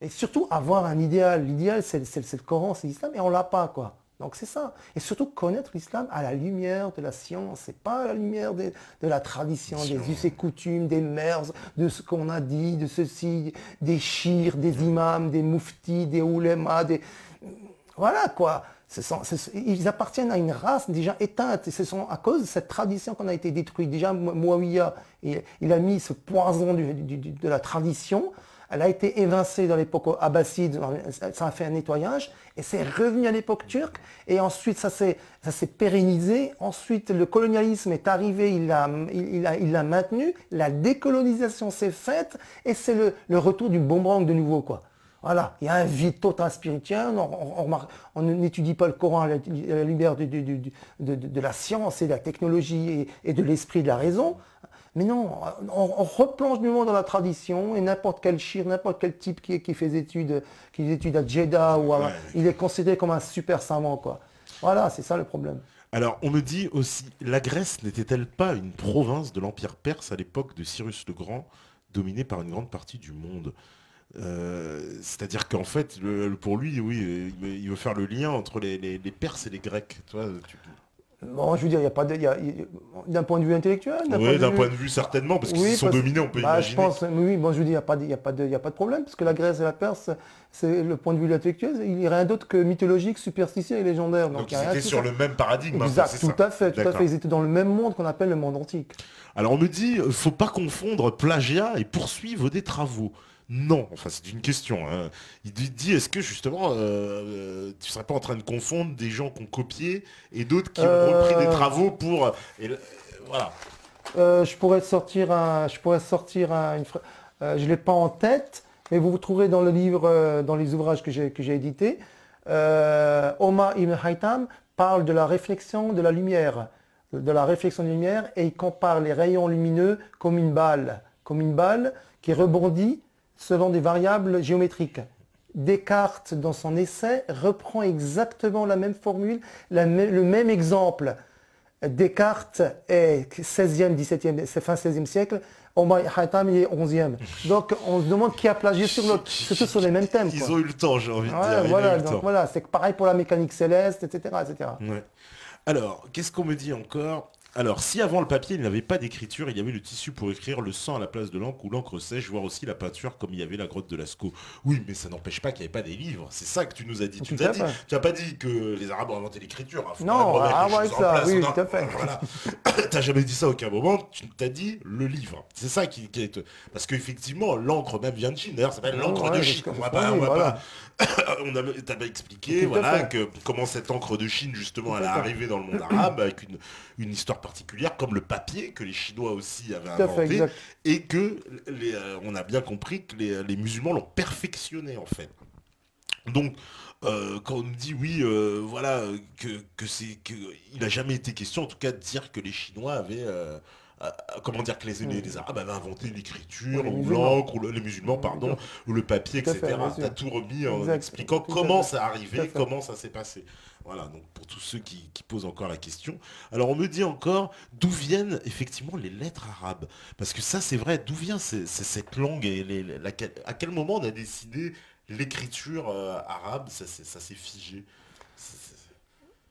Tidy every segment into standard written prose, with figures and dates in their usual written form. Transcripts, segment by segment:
Et surtout avoir un idéal. L'idéal, c'est le Coran, c'est l'islam, et on l'a pas, quoi. Donc c'est ça. Et surtout connaître l'islam à la lumière de la science, c'est pas à la lumière de la bien tradition, des sûr. us et coutumes, des mœurs, de ce qu'on a dit, de ceci, des chirs, des imams, des mouftis, des oulémas, des... Voilà quoi. Ils appartiennent à une race déjà éteinte. Et ce sont à cause de cette tradition qu'on a été détruit. Déjà, Mouawiya, il a mis ce poison de la tradition. Elle a été évincée dans l'époque abbasside, ça a fait un nettoyage, et c'est revenu à l'époque turque, et ensuite ça s'est pérennisé. Ensuite, le colonialisme est arrivé, il l'a maintenu, la décolonisation s'est faite, et c'est le retour du boomerang de nouveau, quoi. Voilà, il y a un vide total spirituel, on n'étudie pas le Coran à la lumière de la science et de la technologie et de l'esprit de la raison. Mais non, on replonge du monde dans la tradition et n'importe quel shir, n'importe quel type qui fait des études à Jeddah, Ouais. il est considéré comme un super savant, quoi. Voilà, c'est ça le problème. Alors, on me dit aussi, la Grèce n'était-elle pas une province de l'Empire perse à l'époque de Cyrus le Grand, dominée par une grande partie du monde? C'est-à-dire qu'en fait, pour lui, oui, il veut faire le lien entre les Perses et les Grecs. Tu vois, Bon, je veux dire, il y a pas de, d'un point de vue intellectuel, d'un point ouais, de d'un point vue, de vue certainement, parce qu'ils oui, sont dominés, on peut je imaginer. pense, oui, bon, je veux dire, il y a pas de problème, parce que la Grèce et la Perse, c'est le point de vue intellectuel, il n'y a rien d'autre que mythologique, superstitieux et légendaire, donc Donc il ils n'y a rien de étaient tout sur ça. le même paradigme, un peu, Exact, c'est ça. tout à fait, D'accord. ils étaient dans le même monde qu'on appelle le monde antique. Alors on me dit, faut pas confondre plagiat et poursuivre des travaux. Non, enfin c'est une question, hein. Il dit, est-ce que justement, tu serais pas en train de confondre des gens qui ont copié et d'autres qui ont repris des Euh, travaux pour... voilà. Je l'ai pas en tête, mais vous trouverez dans le livre, dans les ouvrages que j'ai édités, Omar Ibn Haytham parle de la réflexion de la réflexion de la lumière, et il compare les rayons lumineux comme une balle qui rebondit selon des variables géométriques. Descartes, dans son essai, reprend exactement la même formule, le même exemple. Descartes est 16e, 17e, c'est fin 16e siècle. Omar Khayyam il est 11e. Donc on se demande qui a plagié sur l'autre, surtout sur les mêmes thèmes, Ils quoi. ont eu le temps, j'ai envie de dire. Ouais, Il a eu voilà, le donc temps. voilà, c'est pareil pour la mécanique céleste, etc., etc. Ouais. Alors, qu'est-ce qu'on me dit encore? Alors, si avant le papier, il n'y avait pas d'écriture, il y avait le tissu pour écrire, le sang à la place de l'encre ou l'encre sèche, voire aussi la peinture comme il y avait la grotte de Lascaux. Oui, mais ça n'empêche pas qu'il n'y avait pas des livres. C'est ça que tu nous as dit. Tu Tout nous as à dit, fait. tu n'as pas dit que les Arabes ont inventé l'écriture. Il faut quand même Non, remettre les ouais, choses en ça, place. oui, Non, tout à fait. voilà. T'as jamais dit ça à aucun moment. Tu t'as dit le livre. C'est ça qui est... Parce qu'effectivement, l'encre même vient de Chine. D'ailleurs, ça s'appelle l'encre de Ouais, Chine. c'est ce qu'on dit, voilà. T'as pas expliqué, Tout à voilà, fait. comment cette encre de Chine, justement, elle Tout est à fait. arrivée dans le monde arabe avec une histoire particulière, comme le papier que les Chinois aussi avaient Tout à fait, inventé, exact. et que on a bien compris que les musulmans l'ont perfectionné, en fait. Donc, quand on me dit oui, voilà, il n'a jamais été question, en tout cas, de dire que les Chinois avaient, comment dire, que les Arabes avaient inventé Pour l'écriture, les ou musulmans. l'encre, ou les musulmans, pardon, ou le papier, Tout à fait, bien etc. T'as sûr. tout remis en Exact. expliquant Tout à comment fait. ça Tout à arrivait, fait. comment ça s'est passé. Voilà, donc pour tous ceux qui posent encore la question. Alors on me dit encore d'où viennent effectivement les lettres arabes. Parce que ça c'est vrai, d'où vient cette langue et à quel moment on a décidé l'écriture arabe, ça s'est figé. C'est- c'est-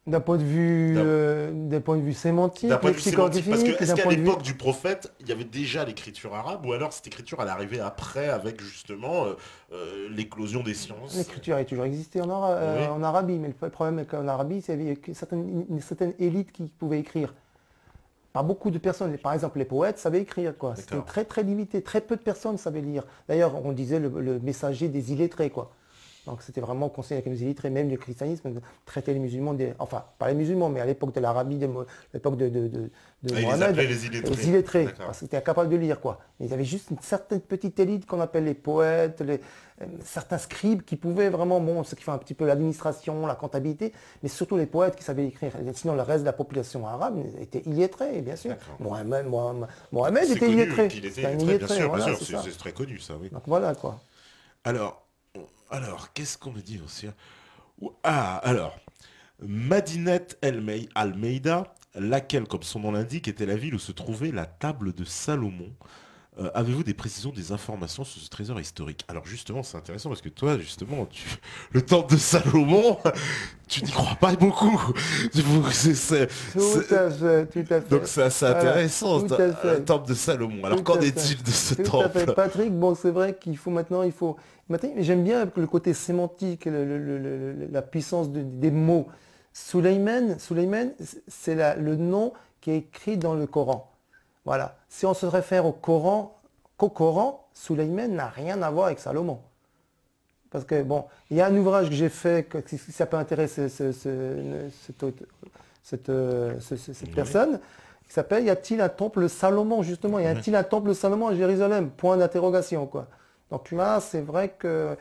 D'un point de vue, D'un d'un sémantique, point de vue sémantique, parce que lexicographique, est-ce d'un qu'à point de vue... l'époque du prophète, il y avait déjà l'écriture arabe, ou alors cette écriture elle est arrivée après avec justement l'éclosion des sciences? L'écriture a toujours existé Oui, en Arabie, mais le problème est qu'en Arabie, c'est qu'il y avait une certaine élite qui pouvait écrire. Pas beaucoup de personnes. Par exemple, les poètes savaient écrire, quoi. C'était d'accord. très très limité. Très peu de personnes savaient lire. D'ailleurs, on disait le messager des illettrés, quoi. Donc c'était vraiment considéré comme des illettrés. Même le christianisme traitait les musulmans, enfin pas les musulmans, mais à l'époque de l'Arabie, l'époque de Ah, ils les Mohammed, appelaient les illettrés. les illettrés, D'accord. parce qu'ils étaient incapables de lire, quoi. Ils avaient juste une certaine petite élite qu'on appelle les poètes, certains scribes qui pouvaient vraiment, bon, ceux qui font un petit peu l'administration, la comptabilité, mais surtout les poètes qui savaient écrire. Et sinon, le reste de la population arabe était illettré, bien sûr. D'accord. Mohammed C'est était connu illettré. qu'il était C'était un illettré, bien illettré, sûr, bien voilà, sûr, c'est ça. c'est très connu ça, oui. Donc voilà, quoi. Alors, alors, qu'est-ce qu'on me dit aussi? Ah, alors, Madinat Almeida, laquelle, comme son nom l'indique, était la ville où se trouvait la table de Salomon. Avez-vous des précisions, des informations sur ce trésor historique? Alors justement, c'est intéressant parce que toi, justement, le temple de Salomon, tu n'y crois pas beaucoup. Tout à fait, tout à Donc fait. c'est assez Voilà, intéressant, tout à le fait. temple de Salomon. Alors Tout qu'en à fait. est-il de ce Tout à fait. temple? Patrick, bon, c'est vrai qu'il faut maintenant, j'aime bien le côté sémantique, la puissance des mots. Sulayman, c'est le nom qui est écrit dans le Coran. Voilà. Si on se réfère qu'au Coran, Sulayman n'a rien à voir avec Salomon. Parce que, bon, il y a un ouvrage que j'ai fait, si ça peut intéresser cette personne, qui s'appelle « Y a-t-il un temple Salomon ?» Justement, y a-t-il un temple Salomon à Jérusalem? Point d'interrogation, quoi. Donc là, c'est vrai que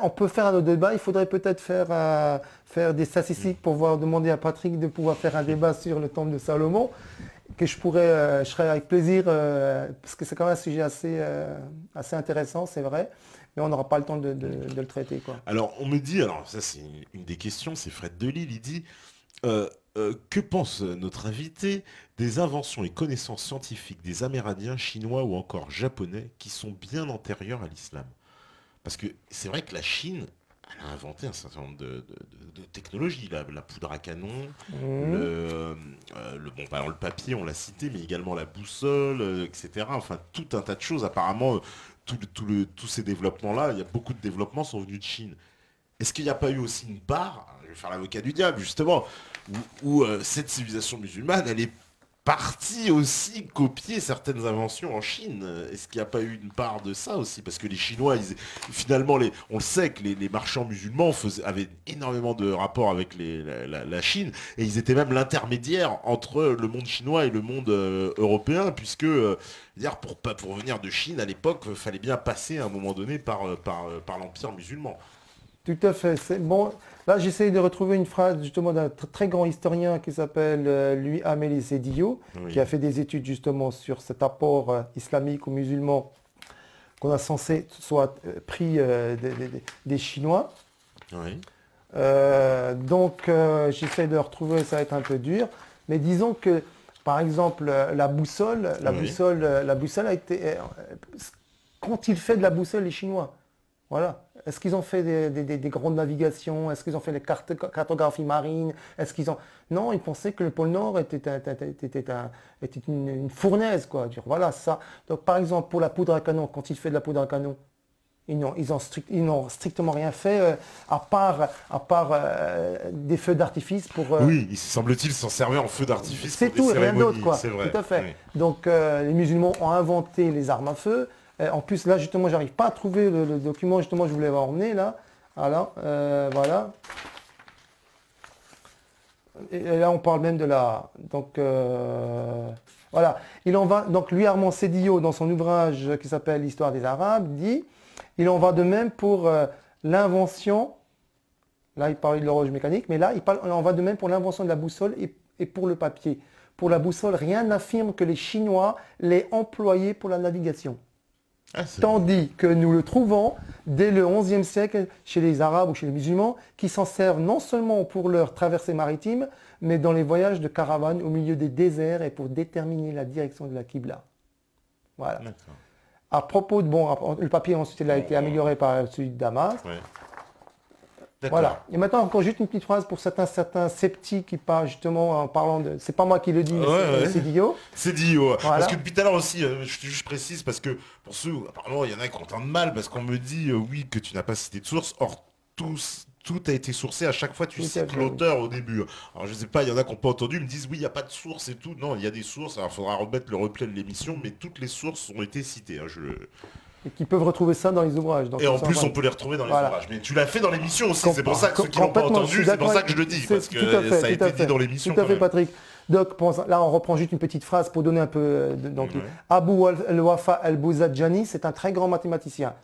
on peut faire un autre débat. Il faudrait peut-être faire des statistiques pour demander à Patrick de pouvoir faire un débat sur le temple de Salomon, que je serais avec plaisir, parce que c'est quand même un sujet assez intéressant, c'est vrai, mais on n'aura pas le temps de le traiter, quoi. Alors on me dit, alors ça c'est une des questions, c'est Fred Delisle, il dit que pense notre invité des inventions et connaissances scientifiques des Amérindiens, Chinois ou encore Japonais qui sont bien antérieures à l'islam? Parce que c'est vrai que la Chine, elle a inventé un certain nombre de technologies, la poudre à canon, Mhm. bon, alors le papier, on l'a cité, mais également la boussole, etc. Enfin, tout un tas de choses. Apparemment, tous ces développements-là, il y a beaucoup de développements sont venus de Chine. Est-ce qu'il n'y a pas eu aussi une part, je vais faire l'avocat du diable justement, où cette civilisation musulmane, elle est partie aussi copier certaines inventions en Chine? Est-ce qu'il n'y a pas eu une part de ça aussi? Parce que les Chinois, finalement, on le sait que les marchands musulmans avaient énormément de rapports avec la Chine, et ils étaient même l'intermédiaire entre le monde chinois et le monde européen, puisque pour venir de Chine à l'époque, il fallait bien passer à un moment donné par l'empire musulman. Tout à fait. Bon, là, j'essaie de retrouver une phrase justement d'un très grand historien qui s'appelle Louis Amélie Sédillo, qui Oui, a fait des études justement sur cet apport islamique ou musulman qu'on a censé soit pris des Chinois. oui, J'essaie de retrouver, ça va être un peu dur, mais disons que, par exemple, oui. la boussole a été... Qu'ont-ils fait de la boussole, les Chinois? Voilà. Est-ce qu'ils ont fait des grandes navigations? Est-ce qu'ils ont fait les cartographies marines? Est-ce qu'ils ont... Non, ils pensaient que le pôle Nord était une fournaise, quoi. Voilà, ça. Donc, par exemple, pour la poudre à canon, quand ils font de la poudre à canon, ils n'ont strictement rien fait, à part des feux d'artifice pour... Oui, il semble-t-il s'en servait en feu d'artifice c'est pour des tout et rien d'autre, cérémonies, quoi. c'est vrai. Tout à fait. Oui. Donc, les musulmans ont inventé les armes à feu. En plus, là, justement, j'arrive pas à trouver le document, justement, je voulais avoir emmené, là. Voilà. Et là, on parle même de la... Donc, voilà. Il en va... Donc, lui, Armand Sédillo, dans son ouvrage qui s'appelle L'Histoire des Arabes, dit, il en va de même pour l'invention... Là, il parle de l'horloge mécanique, mais là, il en va de même pour l'invention de la boussole et pour le papier. Pour la boussole, rien n'affirme que les Chinois l'aient employée pour la navigation. Ah, c'est vrai. Tandis que nous le trouvons dès le XIe siècle chez les Arabes ou chez les musulmans, qui s'en servent non seulement pour leur traversée maritime, mais dans les voyages de caravane au milieu des déserts et pour déterminer la direction de la Qibla. Voilà. D'accord. À propos de, bon, le papier ensuite il a été amélioré par celui de Damas. Ouais. D'accord. Voilà. Et maintenant, encore juste une petite phrase pour certains sceptiques qui parlent justement en parlant de... C'est pas moi qui le dis, mais c'est Guillaume. C'est dit, ouais. Voilà. Parce que depuis tout à l'heure aussi, je précise, parce que pour ceux, apparemment, il y en a qui entendent mal, parce qu'on me dit, oui, que tu n'as pas cité de source. Or, tout a été sourcé, à chaque fois tu Tout à cites fait. l'auteur au début. Alors je sais pas, il y en a qui n'ont pas entendu, ils me disent oui, il n'y a pas de source et tout. Non, il y a des sources, alors il faudra remettre le replay de l'émission, mais toutes les sources ont été citées. Et qui peuvent retrouver ça dans les ouvrages. Donc, Et en plus, on peut les retrouver dans les Voilà. ouvrages. Mais tu l'as fait dans l'émission aussi, c'est pour ça que ceux qui l'ont pas Complètement, je entendu, suis c'est pour d'accord ça que je le dis, parce tout à que fait, ça a tout à été fait. dit dans l'émission. Tout à quand fait, même. Patrick. Donc, là, on reprend juste une petite phrase pour donner un peu... donc, Ouais. Abu al-Wafa al-Bouzadjani, c'est un très grand mathématicien.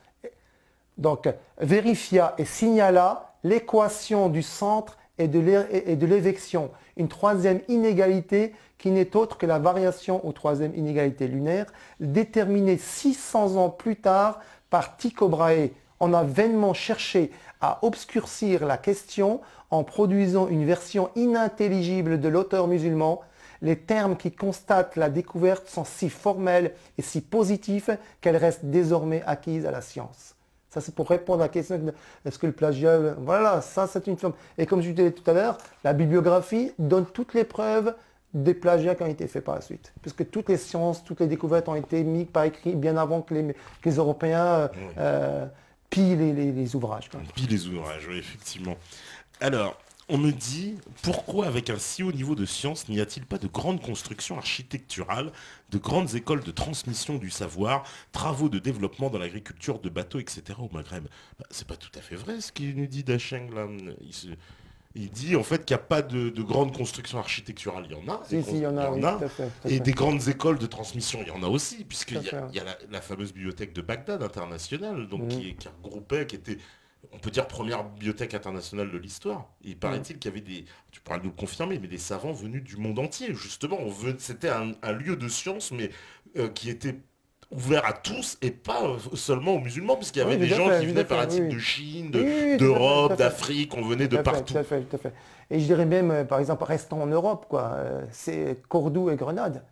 Donc, vérifia et signala l'équation du centre et de l'évection. Une troisième inégalité qui n'est autre que la variation aux troisième inégalité lunaire, déterminée 600 ans plus tard par Tycho Brahe. On a vainement cherché à obscurcir la question en produisant une version inintelligible de l'auteur musulman, les termes qui constatent la découverte sont si formels et si positifs qu'elles restent désormais acquises à la science. Ça, c'est pour répondre à la question de est-ce que le plagiat... Voilà, ça, c'est une forme. Et comme je disais tout à l'heure, la bibliographie donne toutes les preuves des plagiats qui ont été faits par la suite. Puisque toutes les sciences, toutes les découvertes ont été mises par écrit bien avant que les Européens pillent les ouvrages. Pillent les ouvrages, oui, effectivement. Alors, on me dit, pourquoi avec un si haut niveau de science n'y a-t-il pas de grandes constructions architecturales, de grandes écoles de transmission du savoir, travaux de développement dans l'agriculture, de bateaux, etc. au Maghreb? C'est pas tout à fait vrai ce qu'il nous dit Dacheng là. Il dit en fait qu'il n'y a pas de grandes constructions architecturales. Il y en a. Si, il y en a, oui, tout à fait. Et des grandes écoles de transmission, il y en a aussi, puisqu'il y a la fameuse bibliothèque de Bagdad internationale, donc qui regroupait, qui était, on peut dire, première bibliothèque internationale de l'histoire. Il paraît-il qu'il y avait tu pourras nous le confirmer, mais des savants venus du monde entier, justement. C'était un lieu de science, mais qui était ouvert à tous et pas seulement aux musulmans, puisqu'il y avait des gens qui venaient paraît-il de Chine, d'Europe, d'Afrique, on venait de partout. Tout à fait. Et je dirais même, par exemple, restons en Europe, quoi. C'est Cordoue et Grenade.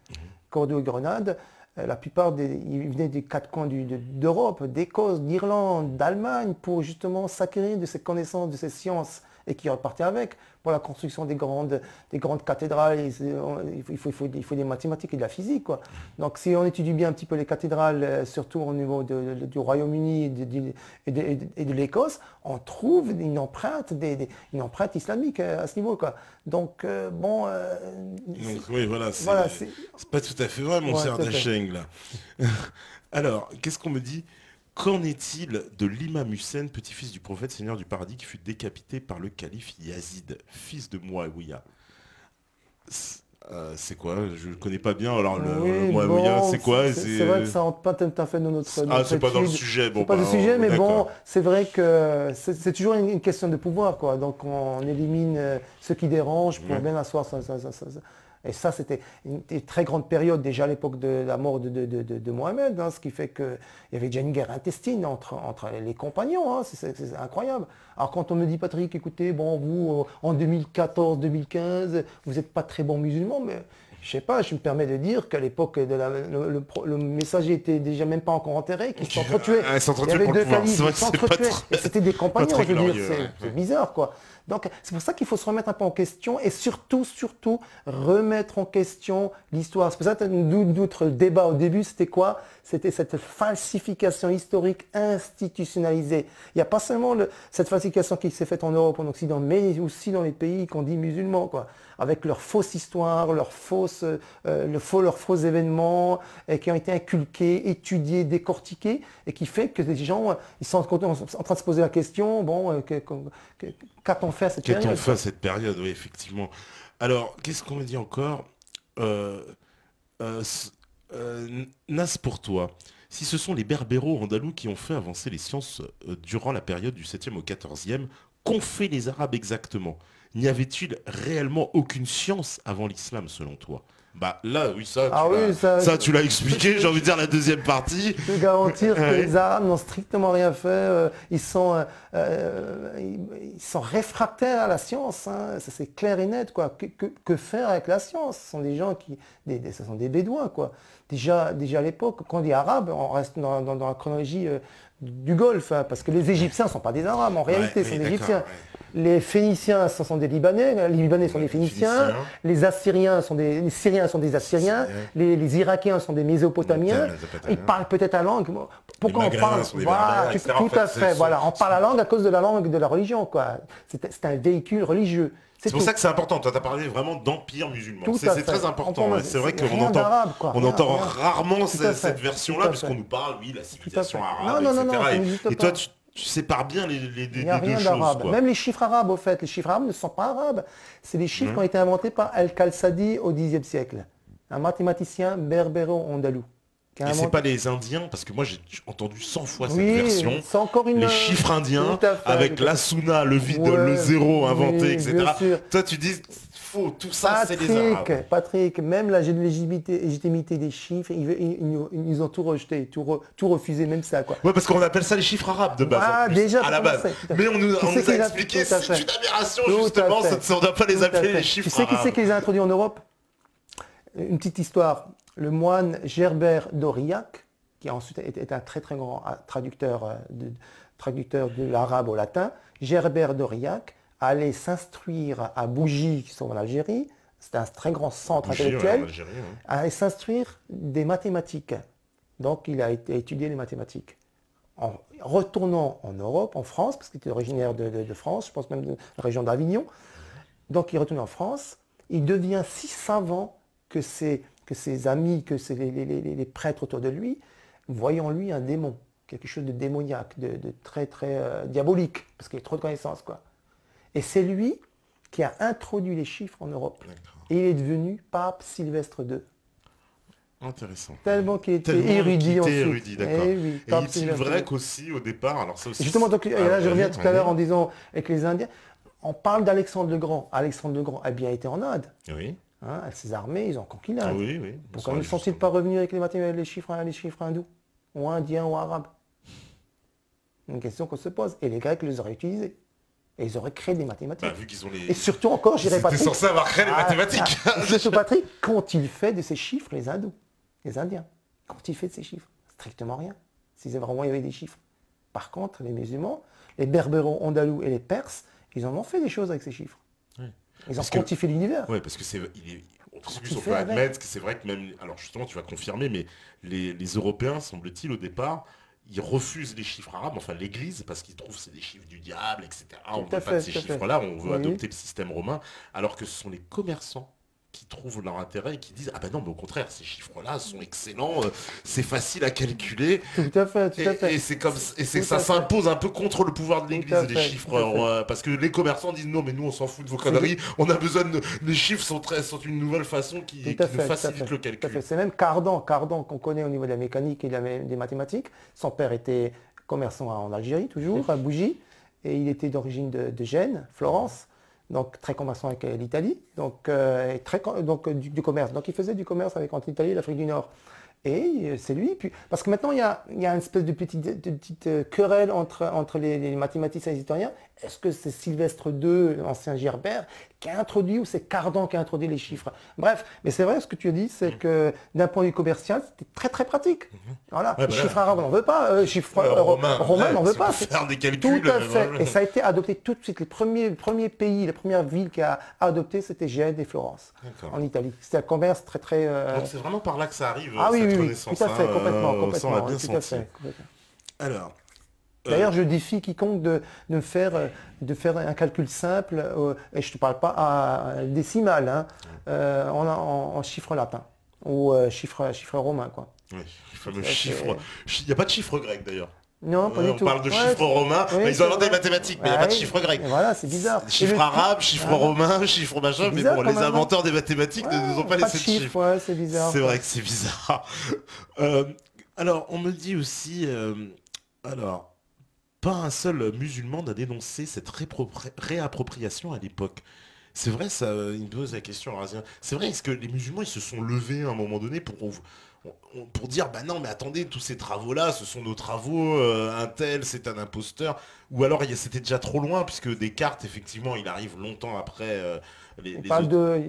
Cordoue et Grenade, la plupart ils venaient des quatre coins d'Europe, d'Écosse, d'Irlande, d'Allemagne, pour justement s'acquérir de ces connaissances, de ces sciences, et qui repartaient avec pour la construction des grandes cathédrales. Il faut des mathématiques et de la physique, quoi. Donc si on étudie bien un petit peu les cathédrales, surtout au niveau du Royaume-Uni et de l'Écosse, on trouve une empreinte islamique à ce niveau, quoi. Donc bon... Donc, oui, voilà, c'est pas tout à fait vrai, mon cher Dacheng, là. Alors, qu'est-ce qu'on me dit? Qu'en est-il de l'imam Hussein, petit-fils du prophète Seigneur du paradis, qui fut décapité par le calife Yazid, fils de Muawiyah? C'est quoi? Je ne connais pas bien. Alors, le Muawiyah, c'est quoi? C'est vrai que ça rentre pas tout à fait dans notre c'est pas dans le sujet. Bon, c'est pas le sujet, mais bon, c'est vrai que c'est toujours une question de pouvoir, quoi. Donc, on élimine ce qui dérange pour bien asseoir ça. Et ça, c'était une très grande période déjà à l'époque de la mort de Mohamed, hein, ce qui fait qu'il y avait déjà une guerre intestine entre les compagnons, hein, c'est incroyable. Alors quand on me dit, Patrick, écoutez, bon, vous, en 2014-2015, vous n'êtes pas très bon musulman, mais je sais pas, je me permets de dire qu'à l'époque, le messager était déjà même pas encore enterré, qu'il s'entretuait. Il y avait deux califes qui s'entretuaient, et c'était des compagnons, je veux dire, c'est bizarre, quoi. Donc c'est pour ça qu'il faut se remettre un peu en question et surtout remettre en question l'histoire. C'est pour ça que notre débat au début, c'était quoi? C'était cette falsification historique institutionnalisée. Il n'y a pas seulement cette falsification qui s'est faite en Europe, en Occident, mais aussi dans les pays qu'on dit musulmans, quoi, avec leur fausse histoire, leurs faux événements qui ont été inculqués, étudiés, décortiqués, et qui fait que les gens ils sont en train de se poser la question, bon, qu'a-t-on fait à cette période? Qu'a-t-on fait à cette période, oui, effectivement. Alors, qu'est-ce qu'on me dit encore? Nas, pour toi, si ce sont les berbéros andalous qui ont fait avancer les sciences durant la période du 7e au 14e, qu'ont fait les Arabes exactement? N'y avait-il réellement aucune science avant l'islam, selon toi? Bah là, oui, tu l'as expliqué, j'ai envie de dire la deuxième partie. Je peux garantir que les Arabes n'ont strictement rien fait. Ils sont réfractaires à la science, hein. Ça c'est clair et net, quoi. Que faire avec la science? Ce sont des gens ce sont des bédouins, quoi. Déjà à l'époque, quand on dit arabe, on reste dans la chronologie du Golfe, hein, parce que les Égyptiens ne sont pas des Arabes, en réalité, c'est des Égyptiens. Ouais. Les Phéniciens, ce sont des Libanais, les Libanais sont des Phéniciens, les Syriens sont des Assyriens, les Irakiens sont des Mésopotamiens, ils parlent peut-être la langue. Pourquoi on parle? Voilà, tout à fait, voilà, on parle la langue à cause de la langue de la religion, quoi. C'est un véhicule religieux. C'est pour ça que c'est important. Toi, tu as parlé vraiment d'empire musulman. C'est très important. C'est vrai qu'on entend rarement cette version-là, puisqu'on nous parle, oui, la civilisation arabe, etc. Et toi, tu sépares bien les deux choses, quoi. Même les chiffres arabes, au fait. Les chiffres arabes ne sont pas arabes. C'est des chiffres qui ont été inventés par Al-Khalsadi au Xe siècle. Un mathématicien berbéro-andalou. Et c'est pas les Indiens, parce que moi j'ai entendu 100 fois cette version. C'est encore les chiffres indiens, avec la sunna, le vide, le zéro inventé, etc. Toi tu dis, faux, tout ça c'est les Arabes. Patrick, même la légitimité des chiffres, ils ont tout rejeté, tout refusé, même ça, quoi. Ouais, parce qu'on appelle ça les chiffres arabes de base, déjà, à la base. Mais on nous a expliqué, c'est une aberration, justement, on ne doit pas les appeler les chiffres arabes. Tu sais qui c'est qui les a introduits en Europe? une petite histoire. Le moine Gerbert d'Aurillac, qui ensuite est un très très grand traducteur de l'arabe au latin, Gerbert d'Aurillac allait s'instruire à Bougie, qui sont en Algérie, c'est un très grand centre intellectuel, allait s'instruire des mathématiques. Donc il a étudié les mathématiques. En retournant en Europe, en France, parce qu'il était originaire de France, je pense même de la région d'Avignon, donc il retourne en France, il devient si savant que ses amis, que les prêtres autour de lui, voyant en lui un démon, quelque chose de démoniaque, de très très diabolique, parce qu'il a trop de connaissances, quoi. Et c'est lui qui a introduit les chiffres en Europe. Et il est devenu pape Sylvestre II. Intéressant. Tellement qu'il était érudit ensuite. D'accord. Et oui, et il est vrai qu'aussi au départ, alors ça aussi. Justement, donc, et là je reviens tout à l'heure en disant avec les Indiens, on parle d'Alexandre le Grand. Alexandre le Grand a bien été en Inde. Oui. Hein, ses armées, ils ont conquis l'Inde. Oui, oui. Pourquoi ne sont-ils pas revenus avec les chiffres hindous, ou indiens, ou arabes? Une question qu'on se pose. Et les Grecs les auraient utilisés. Et ils auraient créé des mathématiques. Vu qu'ils ont les... Et surtout encore, j'irais Patrick. Ils étaient censés avoir créé les mathématiques. Surtout Patrick, qu'ont-ils fait de ces chiffres, les hindous, les Indiens? Qu'ont-ils fait de ces chiffres? Strictement rien. Si vraiment il y avait des chiffres. Par contre, les musulmans, les berbéros andalous et les perses, ils en ont fait des choses avec ces chiffres. Oui. Ils ont quantifié l'univers. Oui, parce que on peut admettre que c'est vrai que même... Alors justement, tu vas confirmer, mais les Européens, semble-t-il, au départ, ils refusent les chiffres arabes, enfin l'Église, parce qu'ils trouvent que c'est des chiffres du diable, etc. On ne veut pas de ces chiffres-là, on veut adopter le système romain, alors que ce sont les commerçants qui trouvent leur intérêt et qui disent « Ah ben non, mais au contraire, ces chiffres-là sont excellents, c'est facile à calculer. » Tout à fait, tout à fait. Et c'est comme ça s'impose un peu contre le pouvoir de l'Église, les chiffres. Parce que les commerçants disent « Non, mais nous, on s'en fout de vos conneries, on a besoin de... Les chiffres sont une nouvelle façon qui nous facilite le calcul. » C'est même Cardan qu'on connaît au niveau de la mécanique et des mathématiques. Son père était commerçant en Algérie, toujours, à Bougie, et il était d'origine de Gênes, Florence. Donc très commerçant avec l'Italie, donc du commerce. Donc il faisait du commerce entre l'Italie et l'Afrique du Nord. Et c'est lui, puis, parce que maintenant il y a une espèce de petite querelle entre les mathématiciens et les historiens. Est-ce que c'est Sylvestre II, l'ancien Gerbert, qui a introduit, ou c'est Cardan qui a introduit les chiffres? Bref, mais c'est vrai, ce que tu as dit, c'est que d'un point de vue commercial, c'était très très pratique. Voilà, les chiffres arabes, on n'en veut pas, chiffres romains, on n'en veut pas. Faire des calculs. Tout à fait, et ça a été adopté tout de suite. Les premiers pays, les premières villes qui a adopté, c'était Gênes et Florence, en Italie. C'était un commerce très très... Donc c'est vraiment par là que ça arrive, cette connaissance. Tout à fait, complètement. Tout à fait. Alors... D'ailleurs, je défie quiconque de faire un calcul simple, et je ne te parle pas à décimal, hein, en chiffre latin ou chiffre romain, quoi. Oui, le fameux chiffre. Il n'y a pas de chiffre grec d'ailleurs. Non, pas du tout. On parle de chiffres romains, ils ont inventé les mathématiques, mais il n'y a pas de chiffre grec. Voilà, c'est bizarre. Chiffres arabes, chiffres romains, chiffres machin, mais bon, les inventeurs des mathématiques ne nous ont pas laissé de chiffres. Ouais, c'est bizarre. C'est vrai que c'est bizarre. Alors, on me dit aussi... pas un seul musulman n'a dénoncé cette réappropriation à l'époque. C'est vrai, ça, il me pose la question. C'est vrai, est-ce que les musulmans ils se sont levés à un moment donné pour dire bah non mais attendez, tous ces travaux-là, ce sont nos travaux, un tel c'est un imposteur, ou alors c'était déjà trop loin puisque Descartes effectivement il arrive longtemps après. Il parle de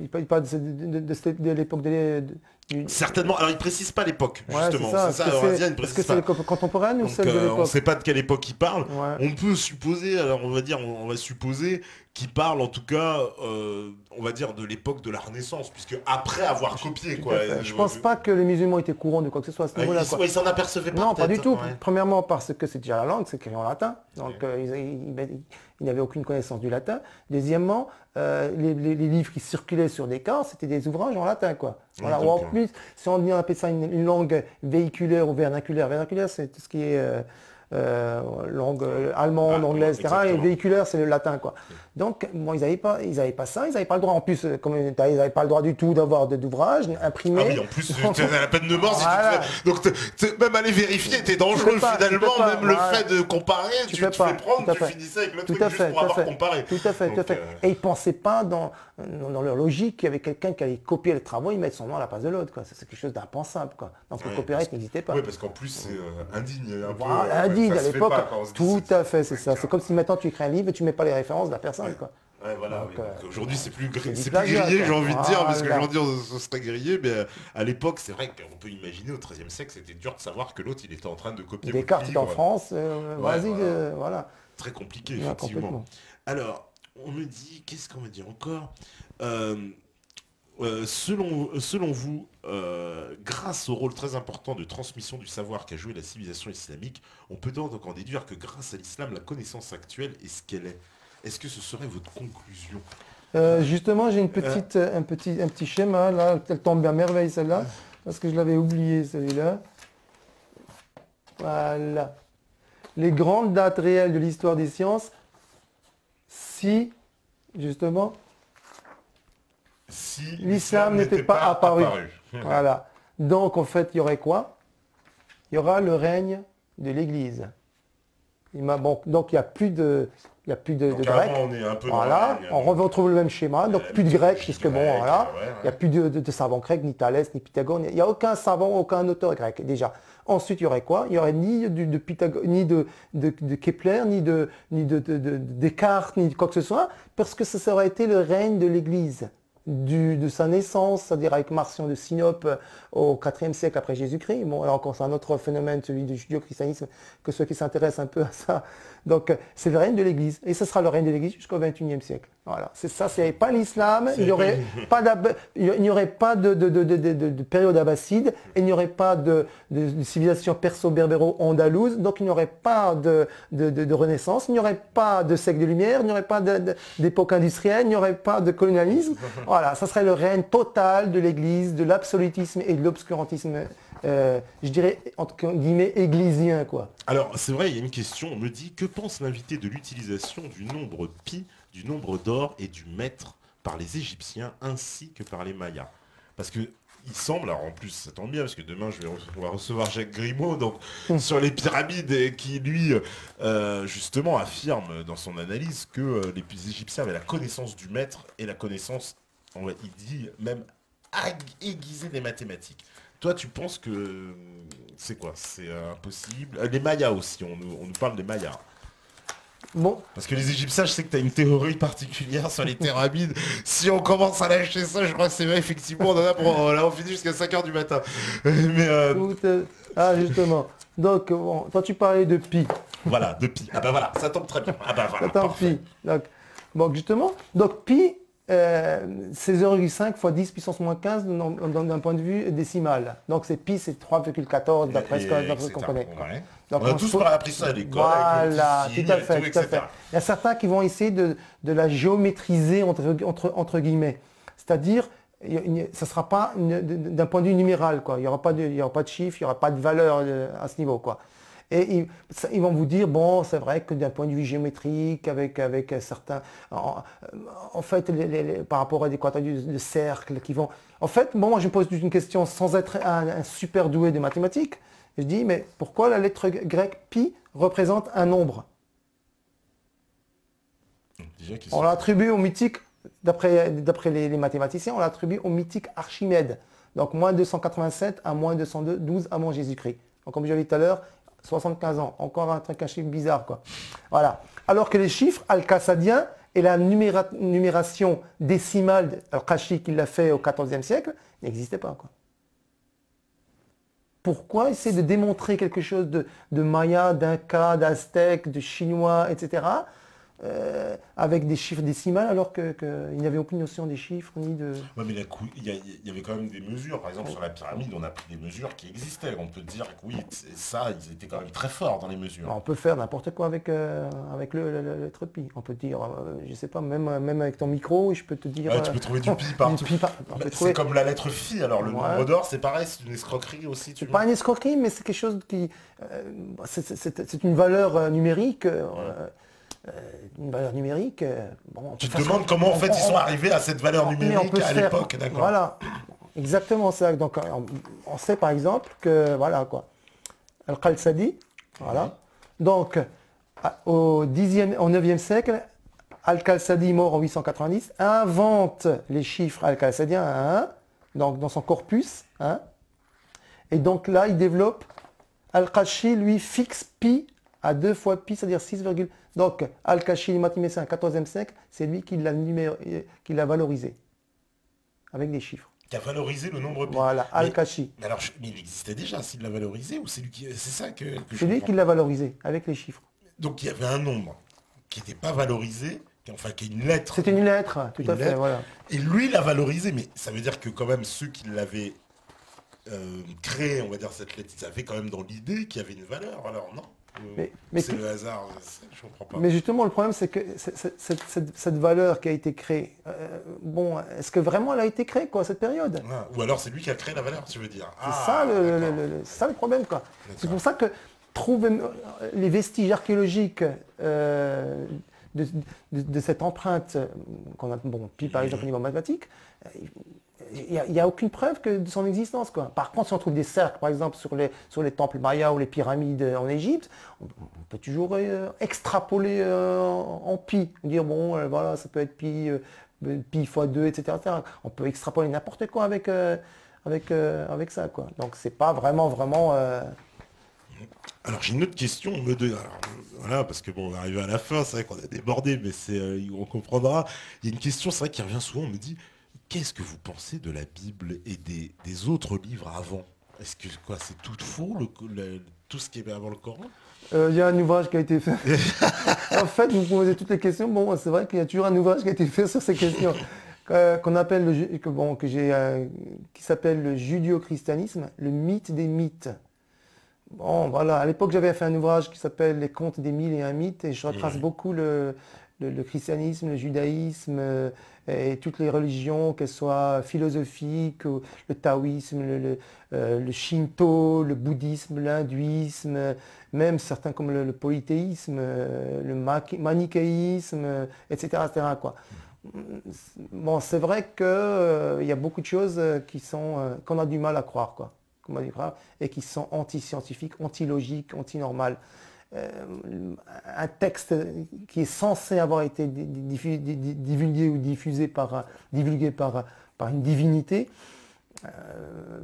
l'époque certainement, alors il précise pas l'époque, justement. C'est ça, il précise pas. C'est contemporaine ou celle de l'époque? On ne sait pas de quelle époque il parle. Ouais. On peut supposer, alors on va supposer qu'il parle en tout cas, on va dire de l'époque de la Renaissance, puisque après avoir copié, quoi. Je pense pas que les musulmans étaient courants de quoi que ce soit à ce niveau-là. Ils s'en apercevaient pas. Non, pas du tout. Ouais. Premièrement parce que c'est déjà la langue, c'est écrit en latin, donc ils n'avaient aucune connaissance du latin. Deuxièmement, les livres qui circulaient sur des cartes, c'était des ouvrages en latin, quoi. Voilà. Ou en plus, si on appelle ça une langue véhiculaire ou vernaculaire, c'est tout ce qui est langue allemande, anglaise, etc. Et véhiculaire, c'est le latin, quoi. Donc, bon, ils n'avaient pas ça, ils n'avaient pas le droit. En plus, comme ils n'avaient pas le droit du tout d'avoir d'ouvrages imprimés. Ah oui, en plus, tu as la peine de mort si tu te fais... Donc, même aller vérifier, t'es dangereux finalement. Même le fait de comparer, tu fais prendre, tu finissais avec le truc juste pour avoir comparé. Tout à fait, tout à fait. Et ils ne pensaient pas dans leur logique qu'il y avait quelqu'un qui allait copier le travail, ils mettent son nom à la place de l'autre, quoi. C'est quelque chose d'impensable, quoi. Donc le copyright n'existait pas. Oui, parce qu'en plus, c'est indigne. Indigne à l'époque. Tout à fait, c'est ça. C'est comme si maintenant tu écris un livre et tu ne mets pas les références de la personne. Quoi. Ouais, voilà, Donc, oui. Donc, aujourd'hui, c'est plus, c'est du c'est plus plagiat, grillé, quoi. j'ai envie de dire, parce Voilà. qu'aujourd'hui, on serait grillé, mais à l'époque, c'est vrai qu'on peut imaginer, au XIIIe siècle, c'était dur de savoir que l'autre, il était en train de copier votre Descartes est en livre. France, Ouais, vas-y, voilà. voilà. Très compliqué, Ouais, effectivement. complètement. Alors, on me dit, qu'est-ce qu'on me dit encore? Euh, selon vous, grâce au rôle très important de transmission du savoir qu'a joué la civilisation islamique, on peut donc en déduire que grâce à l'islam, la connaissance actuelle est ce qu'elle est. Est-ce que ce serait votre conclusion? Justement, j'ai Euh, un petit schéma, là, elle tombe bien merveille celle-là, parce que je l'avais oublié celui-là. Voilà. Les grandes dates réelles de l'histoire des sciences, si, justement, Si l'islam n'était pas apparu. Voilà. Donc, en fait, il y aurait quoi? Il y aura le règne de l'Église. Bon, donc, il n'y a plus de Donc grec. avant, on est un peu dans Voilà, la on retrouve le même schéma, donc la plus de grec, mythologie puisque bon, grecque, voilà, ouais, il n'y a plus de savants grecs, ni Thalès, ni Pythagore, il n'y a aucun savant, aucun auteur grec, déjà. Ensuite, il y aurait quoi? Il n'y aurait ni de Pythagore, ni de Kepler, ni de Descartes, ni de quoi que ce soit, parce que ça aurait été le règne de l'Église. De sa naissance, c'est-à-dire avec Marcion de Sinope au IVe siècle après Jésus-Christ. Bon, là encore, c'est un autre phénomène, celui du judéo-christianisme, que ceux qui s'intéressent un peu à ça. Donc, c'est le règne de l'Église. Et ce sera le règne de l'Église jusqu'au XXIe siècle. Voilà, c'est ça, s'il n'y avait pas l'islam, il n'y aurait pas de période abbasside, et il n'y aurait pas de civilisation perso-berbéro-andalouse, donc il n'y aurait pas de renaissance, il n'y aurait pas de siècle de lumière, il n'y aurait pas d'époque industrielle, il n'y aurait pas de colonialisme. Voilà, ça serait le règne total de l'Église, de l'absolutisme et de l'obscurantisme, je dirais, entre guillemets, églysien, quoi. Alors, c'est vrai, il y a une question, on me dit, que pense l'invité de l'utilisation du nombre pi, du nombre d'or et du mètre par les Égyptiens ainsi que par les Mayas? Parce que il semble, alors en plus ça tombe bien, parce que demain on va recevoir Jacques Grimaud donc, sur les pyramides, et qui lui, justement, affirme dans son analyse que les Égyptiens avaient la connaissance du mètre et la connaissance, il dit même aiguisée des mathématiques. Toi, tu penses que c'est quoi? C'est impossible? Les Mayas aussi, on nous parle des Mayas. Bon, Parce que les Égyptiens, je sais que tu as une théorie particulière sur les pyramides. Si on commence à lâcher ça, je crois que c'est vrai, effectivement, on en a pour... Là, on finit jusqu'à 5 h du matin. Mais justement. Donc, bon, toi, tu parlais de pi. voilà, de pi. Ah bah voilà, ça tombe très bien. Ah bah voilà, Attends, parfait. pi. Donc, bon, justement, donc pi, c'est 0,5 fois 10 puissance moins 15 d'un point de vue décimal. Donc c'est pi, c'est 3,14 d'après ce qu'on connaît. Ouais. Donc, On a tous appris ça à l'école. Voilà, avec le petit tout à signe fait, et tout, tout à fait. etc. Il y a certains qui vont essayer de la géométriser entre guillemets. C'est-à-dire, ça ne sera pas d'un point de vue numéral, quoi. Il n'y aura pas de chiffre, il n'y aura pas de valeur à ce niveau, quoi. Et ils vont vous dire, bon, c'est vrai que d'un point de vue géométrique, avec certains... En fait, par rapport à des quadrats de cercle qui vont... En fait, bon, moi je me pose une question sans être un super doué de mathématiques. Je dis, mais pourquoi la lettre grecque pi représente un nombre? On l'attribue au mythique, d'après les mathématiciens, on l'attribue au mythique Archimède. Donc moins 287 à moins 212 avant Jésus-Christ. Donc comme je l'ai dit tout à l'heure, 75 ans. Encore un truc, un chiffre bizarre, quoi. Voilà. Alors que les chiffres alcasadiens et la numération décimale, Al-Qashi qui l'a fait au XIVe siècle, n'existaient pas, quoi. Pourquoi essayer de démontrer quelque chose de Maya, d'Inca, d'Aztèque, de Chinois, etc., avec des chiffres décimales alors qu'il n'y avait aucune notion des chiffres ni de... Ouais, mais il y avait quand même des mesures. Par exemple, sur la pyramide, on a pris des mesures qui existaient. On peut dire que oui, ça, ils étaient quand même très forts dans les mesures. On peut faire n'importe quoi avec l'être pi. On peut dire, je sais pas, même avec ton micro, je peux te dire... Ouais, tu peux trouver du pi partout. C'est comme la lettre phi. Alors, le nombre d'or, c'est pareil, c'est une escroquerie aussi. C'est pas une escroquerie, mais c'est quelque chose qui... c'est une valeur numérique... une valeur numérique. Bon, tu te demandes comment en fait ils sont arrivés à cette valeur numérique à l'époque, d'accord. Voilà, exactement ça. Donc on sait par exemple que voilà quoi, Al-Khalsadi, voilà. Donc au 9e siècle, Al-Khalsadi mort en 890 invente les chiffres al-Khalsadiens à 1, donc dans son corpus, hein, et donc là il développe. Al-Qashi lui fixe pi à 2 fois pi, c'est-à-dire Donc, Al-Kashi, le mathématicien, 14e siècle, c'est lui qui l'a valorisé, avec des chiffres. Qui a valorisé le nombre pi. Voilà, Al-Kashi. Mais alors, mais il existait déjà, s'il l'a valorisé, ou c'est lui qui... C'est ça que je C'est lui comprends. qui l'a valorisé, avec les chiffres. Donc il y avait un nombre qui n'était pas valorisé, enfin qui est une lettre. C'est une lettre, tout Une à fait, lettre. voilà. Et lui l'a valorisé, mais ça veut dire que quand même ceux qui l'avaient créé, on va dire cette lettre, ils avaient quand même dans l'idée qu'il y avait une valeur, alors non Mais c'est le hasard, je comprends pas. Mais justement, le problème, c'est que cette valeur qui a été créée, bon, est-ce que vraiment elle a été créée, quoi, cette période? Ah, ou alors c'est lui qui a créé la valeur, tu veux dire. C'est ça, c'est ça le problème, quoi. C'est pour ça que trouver les vestiges archéologiques de cette empreinte qu'on a, bon, puis par exemple au niveau mathématique, il n'y a aucune preuve de son existence, quoi. Par contre, si on trouve des cercles, par exemple, sur les temples mayas ou les pyramides en Égypte, on peut toujours extrapoler en pi. Dire, bon, voilà, ça peut être pi fois 2, etc., etc. On peut extrapoler n'importe quoi avec ça, quoi. Donc, c'est pas vraiment... Alors j'ai une autre question, voilà, parce que bon, on va arriver à la fin, c'est vrai qu'on a débordé, mais on comprendra. Il y a une question, c'est vrai, qui revient souvent, on me dit, qu'est-ce que vous pensez de la Bible et des autres livres avant? Est-ce que quoi, c'est tout faux, tout ce qui est avant le Coran? Il y a un ouvrage qui a été fait. En fait, vous posez toutes les questions. Bon, c'est vrai qu'il y a toujours un ouvrage qui a été fait sur ces questions, qu'on appelle qui s'appelle le judéo-christianisme, le mythe des mythes. Bon, voilà. À l'époque, j'avais fait un ouvrage qui s'appelle Les Contes des Mille et un mythes, et je retrace beaucoup le christianisme, le judaïsme et toutes les religions, qu'elles soient philosophiques, le taoïsme, le shinto, le bouddhisme, l'hindouisme, même certains comme le polythéisme, le manichéisme, etc., etc., quoi. Bon, c'est vrai qu'il y a beaucoup de choses qu'on a du mal à croire, quoi. Et qui sont anti-scientifiques, anti-logiques, anti-normales. Un texte qui est censé avoir été divulgué ou divulgué par une divinité,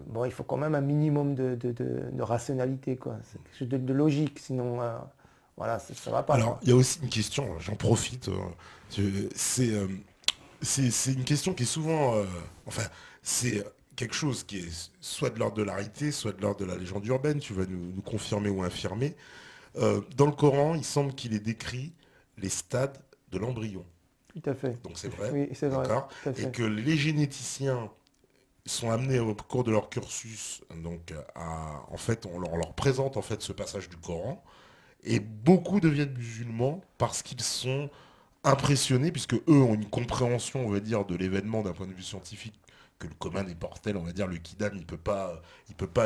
bon, il faut quand même un minimum de rationalité, quoi. C'est quelque chose de logique, sinon voilà, ça va pas. Alors, il y a aussi une question, j'en profite, c'est une question qui est souvent, enfin, c'est quelque chose qui est soit de l'ordre de la réalité, soit de l'ordre de la légende urbaine, tu vas nous confirmer ou infirmer. Dans le Coran, il semble qu'il est décrit les stades de l'embryon. Tout à fait. Donc c'est vrai, oui, c'est vrai, d'accord, tout à fait. et que les généticiens sont amenés au cours de leur cursus, donc en fait, on leur présente en fait ce passage du Coran, et beaucoup deviennent musulmans parce qu'ils sont impressionnés, puisque eux ont une compréhension, on va dire, de l'événement d'un point de vue scientifique que le commun des mortels, on va dire, le kidam, il peut pas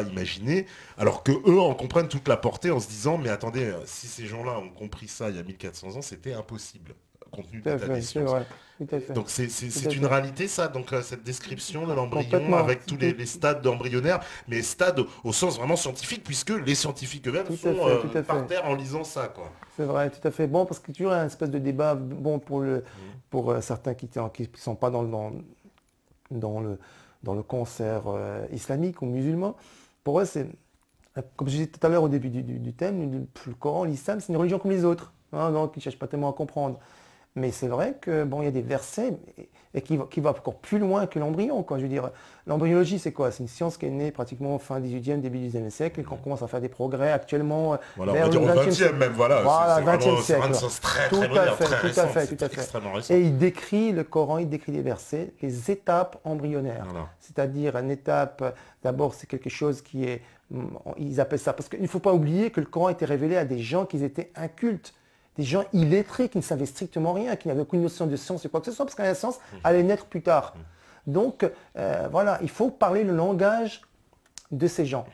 imaginer, alors que eux en comprennent toute la portée en se disant, mais attendez, si ces gens-là ont compris ça il y a 1400 ans, c'était impossible, compte tenu de l'état des sciences. Vrai, tout à fait. Donc c'est une réalité, ça, donc cette description de l'embryon Complètement. avec tous les stades embryonnaires, mais stades au sens vraiment scientifique, puisque les scientifiques eux-mêmes Tout sont à fait. par terre en lisant ça, quoi. C'est vrai, tout à fait. Bon, parce que toujours un espèce de débat, bon, pour certains qui ne sont pas dans le concert islamique ou musulman, pour eux, c'est, comme je disais tout à l'heure au début du thème, le Coran, l'islam, c'est une religion comme les autres, hein, donc ils ne cherchent pas tellement à comprendre. Mais c'est vrai que bon, il y a des versets et qui va encore plus loin que l'embryon, quoi. Je veux dire, l'embryologie, c'est quoi? C'est une science qui est née pratiquement fin 18e, début 19e siècle, et qu'on commence à faire des progrès actuellement Voilà, vers on va dire le au 20e 20e siècle. même, voilà. Voilà, c'est 20e siècle. vraiment une science très Tout moderne, à fait, très tout à récente, fait, c'est tout à fait. extrêmement récent. Et le Coran, il décrit les versets, les étapes embryonnaires. Voilà. C'est-à-dire une étape, d'abord c'est quelque chose qui est, ils appellent ça, parce qu'il ne faut pas oublier que le Coran était révélé à des gens qui étaient incultes, des gens illettrés, qui ne savaient strictement rien, qui n'avaient aucune notion de science ou quoi que ce soit, parce que la science allait naître plus tard. Donc voilà, il faut parler le langage de ces gens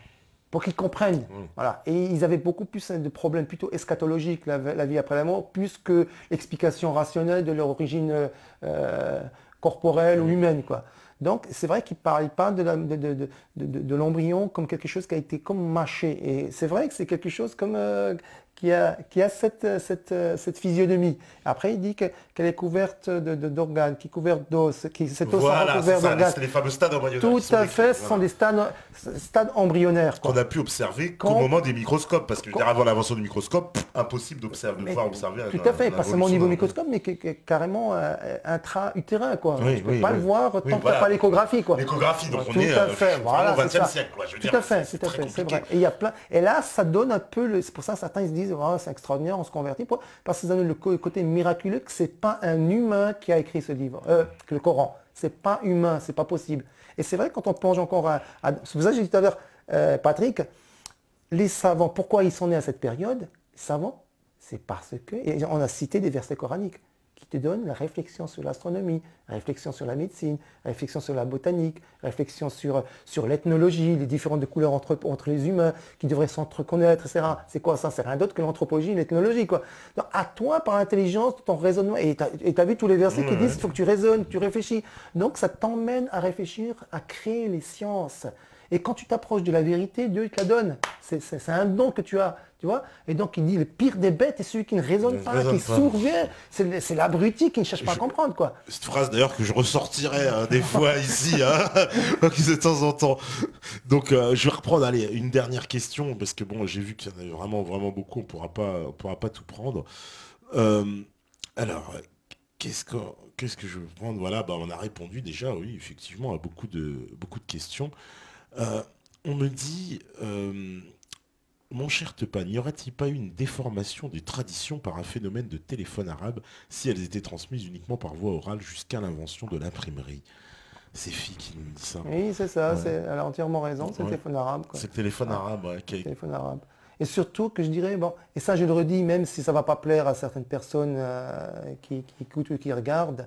pour qu'ils comprennent. Voilà. Et ils avaient beaucoup plus de problèmes plutôt eschatologiques, la vie après la mort, plus que l'explication rationnelle de leur origine corporelle ou humaine, quoi. Donc c'est vrai qu'ils parlent pas de l'embryon comme quelque chose qui a été comme mâché. Et c'est vrai que c'est quelque chose comme qui a cette physionomie. Après, il dit qu'elle est couverte d'organes, qui est couverte d'os, cet os Voilà, recouvert c'est ça, d'organes. c'est les fameux stades embryonnaires. Tout qui sont à fait, décrits, ce sont voilà. des stades embryonnaires. Qu'on Quoi. a pu observer qu'au Quand- moment des microscopes, parce que quand- avant l'invention du microscope, impossible d'observer, de Mais pouvoir observer. tout à fait, pas seulement au niveau l'évolution microscope, mais carrément intra-utérin. Quoi. Oui, Tu ne peux oui, pas oui. le voir tant Oui, que tu voilà. n'as pas l'échographie. Quoi. L'échographie, donc on Tout est à fait, voilà, au c'est XXe ça. siècle. Quoi. Je veux Tout dire, à fait, c'est tout à très fait, c'est compliqué. vrai. Et, il y a plein... Et là, ça donne un peu, c'est pour ça que certains ils se disent, oh, c'est extraordinaire, on se convertit. Pourquoi? Parce que ça donne le côté miraculeux que c'est pas un humain qui a écrit ce livre, que le Coran. C'est pas humain, c'est pas possible. Et c'est vrai, quand on plonge encore c'est pour ça que j'ai dit tout à l'heure, Patrick, les savants, pourquoi ils sont nés à cette période? Les savants, c'est parce que, et on a cité des versets coraniques qui te donnent la réflexion sur l'astronomie, la réflexion sur la médecine, la réflexion sur la botanique, la réflexion sur l'ethnologie, les différentes couleurs entre les humains qui devraient s'entreconnaître, etc. C'est quoi ça? C'est rien d'autre que l'anthropologie et l'ethnologie. Quoi. Donc, à toi, par l'intelligence, ton raisonnement, et tu as vu tous les versets qui disent qu'il faut que tu raisonnes, que tu réfléchis. Donc ça t'emmène à réfléchir, à créer les sciences. Et quand tu t'approches de la vérité, Dieu te la donne. C'est un don que tu as, tu vois. Et donc il dit le pire des bêtes est celui qui ne raisonne pas, qui survient. C'est l'abruti qui ne cherche pas à comprendre, quoi. Cette phrase d'ailleurs que je ressortirai des fois ici, hein, de temps en temps. Donc je vais reprendre, allez, une dernière question, parce que bon, j'ai vu qu'il y en avait vraiment, vraiment beaucoup, on pourra pas tout prendre. Alors, qu'est-ce que je veux prendre? Voilà, bah, on a répondu déjà, oui, effectivement, à beaucoup de questions. On me dit, mon cher Tepan, n'y aurait-il pas eu une déformation des traditions par un phénomène de téléphone arabe si elles étaient transmises uniquement par voie orale jusqu'à l'invention de l'imprimerie? C'est Fi qui nous dit ça. Oui, c'est ça, Ouais. elle a entièrement raison, c'est le téléphone arabe. Quoi. C'est le téléphone Ah, arabe, ouais, le téléphone arabe. Et surtout que je dirais, bon, et ça je le redis, même si ça ne va pas plaire à certaines personnes qui écoutent ou qui regardent,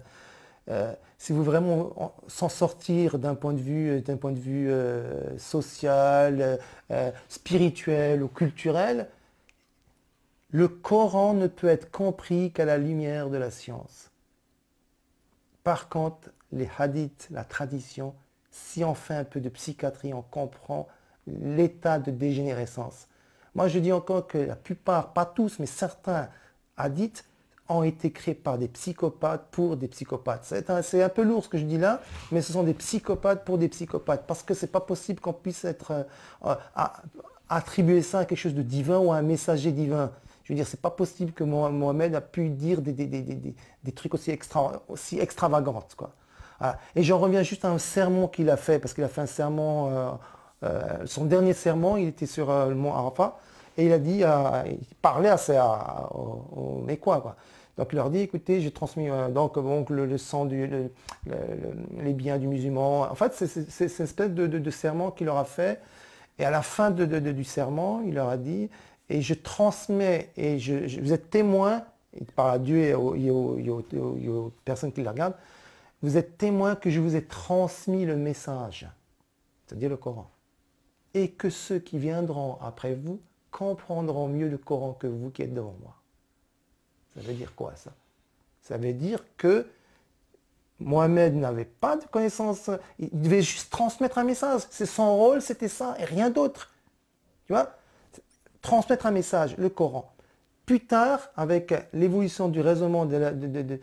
si vous voulez vraiment s'en sortir d'un point de vue social, spirituel ou culturel, le Coran ne peut être compris qu'à la lumière de la science. Par contre, les hadiths, la tradition, si on fait un peu de psychiatrie, on comprend l'état de dégénérescence. Moi, je dis encore que la plupart, pas tous, mais certains hadiths ont été créés par des psychopathes pour des psychopathes. C'est un peu lourd ce que je dis là, mais ce sont des psychopathes pour des psychopathes, parce que c'est pas possible qu'on puisse attribuer ça à quelque chose de divin ou à un messager divin. Je veux dire, c'est pas possible que Mohamed a pu dire des trucs aussi extravagants, quoi. Voilà. Et j'en reviens juste à un sermon qu'il a fait, parce qu'il a fait un sermon, son dernier sermon, il était sur le mont Arafat, et il a dit, il parlait aux Mécois, quoi. Donc il leur dit, écoutez, j'ai transmis donc le sang, les biens du musulman. En fait, c'est une espèce de sermon qu'il leur a fait. Et à la fin du sermon, il leur a dit, et je transmets, et vous êtes témoins, il parle à Dieu et aux personnes qui le regardent, vous êtes témoins que je vous ai transmis le message, c'est-à-dire le Coran. Et que ceux qui viendront après vous comprendront mieux le Coran que vous qui êtes devant moi. Ça veut dire quoi ça? Ça veut dire que Mohamed n'avait pas de connaissance, il devait juste transmettre un message. C'est son rôle, c'était ça, et rien d'autre. Tu vois? Transmettre un message, le Coran. Plus tard, avec l'évolution du raisonnement de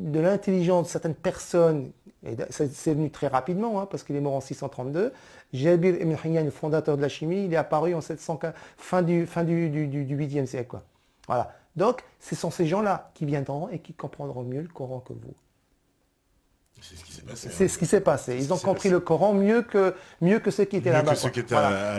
l'intelligence de certaines personnes, et c'est venu très rapidement, hein, parce qu'il est mort en 632, Jabir ibn Hayyan, le fondateur de la chimie, il est apparu en 715, fin du 8e siècle. Quoi. Voilà. Donc, ce sont ces gens-là qui viendront et qui comprendront mieux le Coran que vous. C'est ce qui s'est passé. C'est ce qui s'est passé. Ils ont compris le Coran mieux que ceux qui étaient là-bas.